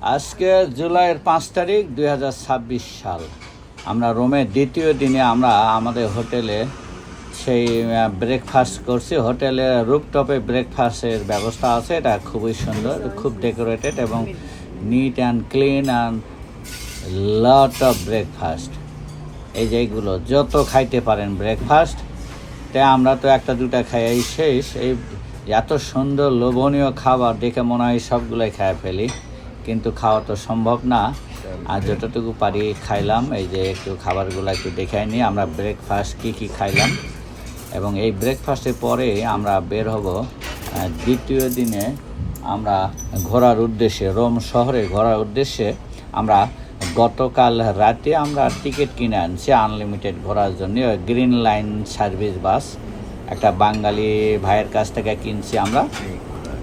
আজকে জুলাইয়ের 5 তারিখ 2026 সাল। আমরা রোমের দ্বিতীয় দিনে আমরা আমাদের হোটেলে সেই ব্রেকফাস্ট করছি। হোটেলে রুফটপে ব্রেকফাস্টের ব্যবস্থা আছে, এটা খুবই সুন্দর, খুব ডেকোরেটেড এবং neat and clean and lot of breakfast. এই যেগুলো যত খাইতে পারেন ব্রেকফাস্ট, তাই আমরা তো একটা দুটা খাই শেষ। এই এত সুন্দর লোভনীয় খাবার দেখে মনে হয় সবগুলোই খেয়ে ফেলি, কিন্তু খাওয়া তো সম্ভব না। আর যতটুকু পারি খাইলাম। এই যে একটু খাবারগুলো একটু দেখাই নিই আমরা ব্রেকফাস্ট কী খাইলাম, এবং এই ব্রেকফাস্টের পরে আমরা বের হব দ্বিতীয় দিনে আমরা ঘোরার উদ্দেশ্যে, রোম শহরে ঘোরার উদ্দেশ্যে। আমরা গতকাল রাতে আমরা টিকিট কিনে আনছি আনলিমিটেড ঘোরার জন্য, গ্রিন লাইন সার্ভিস বাস, একটা বাঙালি ভাইয়ের কাছ থেকে কিনছি আমরা।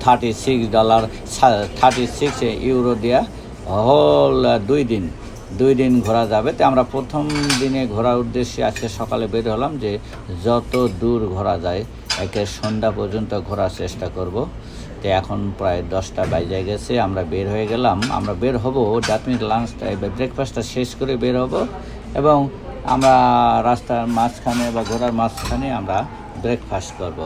$36 দেওয়া হোল 2 দিন ঘোরা যাবে। তো আমরা প্রথম দিনে ঘোরার উদ্দেশ্যে আজকে সকালে বের হলাম যে যত দূর ঘোরা যায় একে সন্ধ্যা পর্যন্ত ঘোরার চেষ্টা করব। তো এখন প্রায় 10টা বাজে গেছে, আমরা বের হয়ে গেলাম। আমরা বের হব লাঞ্চটা ব্রেকফাস্টটা শেষ করে বের হব, এবং আমরা রাস্তার মাঝখানে বা ঘোরার মাঝখানে আমরা ব্রেকফাস্ট করব।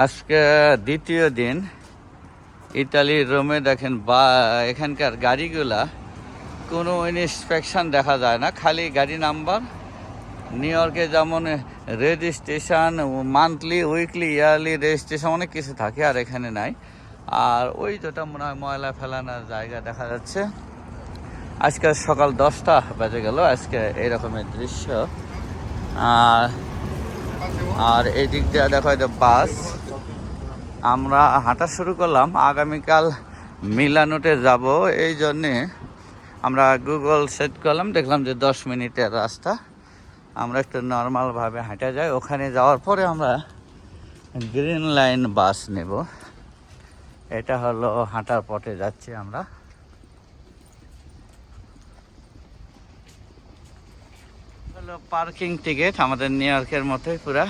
আজকে দ্বিতীয় দিন ইতালির রোমে। দেখেন বা এখানকার গাড়িগুলা কোনো ইন্সপেকশন দেখা যায় না, খালি গাড়ি নাম্বার। নিউ ইয়র্কে যেমন registration monthly, weekly, yearly registration অনেক কিছু থাকে, আর এখানে নাই। আর ওই যেটা মনে হয় ময়লা ফেলানোর জায়গা দেখা যাচ্ছে। আজকে সকাল 10টা বেজে গেল, আজকে এইরকমের দৃশ্য। আর এই দিক দিয়ে দেখা হয় বাস। আমরা হাঁটা শুরু করলাম, আগামীকাল মিলানোতে যাব, এই জন্যে আমরা গুগল সেট করলাম, দেখলাম যে 10 মিনিটের রাস্তা। আমরা একটু নর্মালভাবে হাঁটা যাই, ওখানে যাওয়ার পরে আমরা গ্রিন লাইন বাস নেব। এটা হলো হাঁটার পথে যাচ্ছি আমরা। হলো পার্কিং টিকিট, আমাদের নিউ ইয়র্কের মতোই পুরা।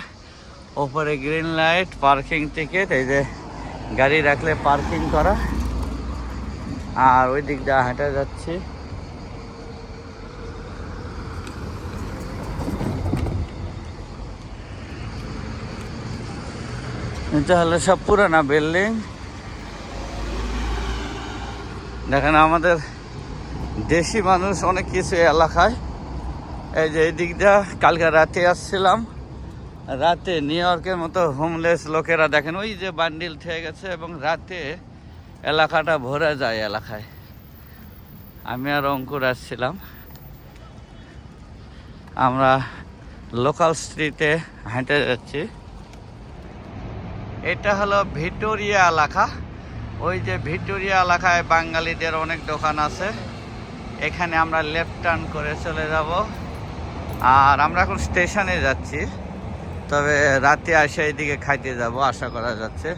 ওপরে গ্রিন লাইট, পার্কিং টিকিট, এই যে গাড়ি রাখলে পার্কিং করা। আর ওই দিক দিয়ে হাঁটা যাচ্ছি। এটা হলো সব পুরানা বিল্ডিং। দেখেন আমাদের দেশি মানুষ অনেক কিছু এলাকায়। এই যে এই দিক দিয়ে কালকে রাতে আসছিলাম, রাতে নিউ ইয়র্কের মতো হোমলেস লোকেরা দেখেন ওই যে বান্ডিল থেকে গেছে, এবং রাতে এলাকাটা ভরে যায় এলাকায়। আমি আর অঙ্কুর আসছিলাম, আমরা লোকাল স্ট্রিটে হেঁটে যাচ্ছি। এটা হলো ভিক্টোরিয়া এলাকা। ওই যে ভিক্টোরিয়া এলাকায় বাঙালিদের অনেক দোকান আছে, এখানে আমরা লেফট টার্ন করে চলে যাব। আর আমরা এখন স্টেশনে যাচ্ছি, তবে রাতে আসে এইদিকে খাইতে যাব আশা করা যাচ্ছে।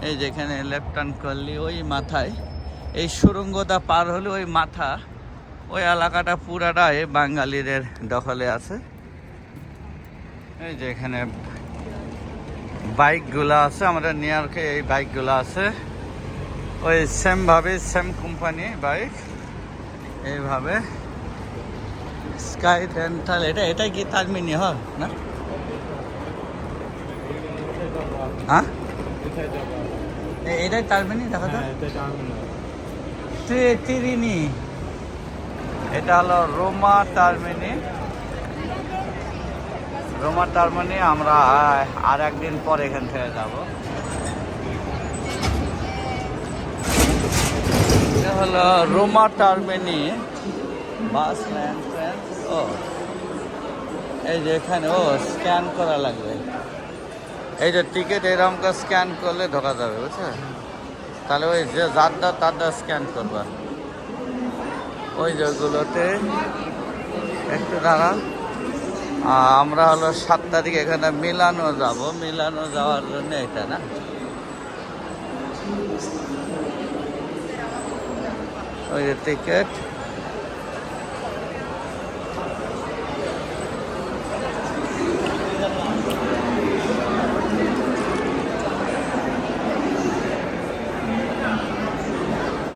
এই যেখানে লেফট টার্ন করলি ওই মাথায়, এই সুড়ঙ্গটা পার হলে ওই মাথা, ওই এলাকাটা পুরাটাই বাঙালিদের দখলে আছে। এই যে এখানে বাইকগুলো আছে, আমাদের নিউ ইয়র্কে এই বাইকগুলো আছে ওই সেমভাবে, সেম কোম্পানি বাইক। এইভাবে স্কাই রেন্টাল, এটা কি টার্মিনি হয় না? হ্যাঁ, এটাই টার্মিনি, দেখা তো তিরিনি। এটা হলো রোমা টার্মিনি। রোমা টার্মিনি আমরা আর একদিন পর এখান থেকে যাব। এটা হলো রোমা টার্মিনি বাস এন্ট্রান্স। ও এই যে এখানে স্ক্যান করা লাগবে, এই যে টিকিট এরকম করে স্ক্যান করলে ঢোকা যাবে, বুঝছো? তাহলে ওই যে যারটা স্ক্যান করবা, ওই যেগুলোতে একটু দাঁড়া। আমরা হলো 7 তারিখ এখানে মিলানো যাব, মিলানো যাওয়ার জন্য এটা না, ওই যে টিকিট।